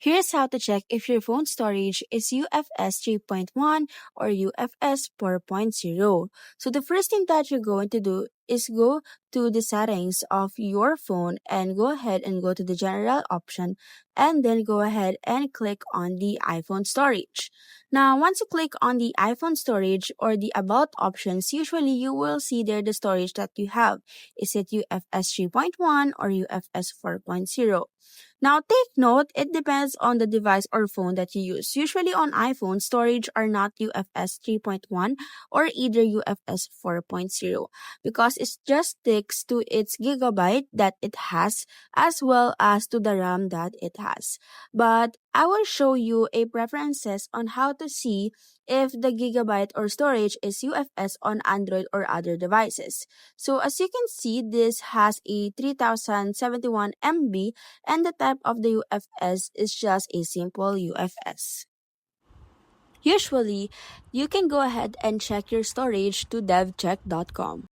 Here's how to check if your phone storage is UFS 3.1 or UFS 4.0. So the first thing that you're going to do is go to the settings of your phone and go ahead and go to the general option and then go ahead and click on the iPhone storage. Now, once you click on the iPhone storage or the about options, usually you will see there the storage that you have. Is it UFS 3.1 or UFS 4.0? Now, take note, it depends on the device or phone that you use. Usually on iPhone, storage are not UFS 3.1 or either UFS 4.0 because it just sticks to its gigabyte that it has as well as to the RAM that it has. But I will show you a preferences on how to see if the gigabyte or storage is UFS on Android or other devices. So as you can see, this has a 3071 MB and the type of the UFS is just a simple UFS. Usually, you can go ahead and check your storage to devcheck.com.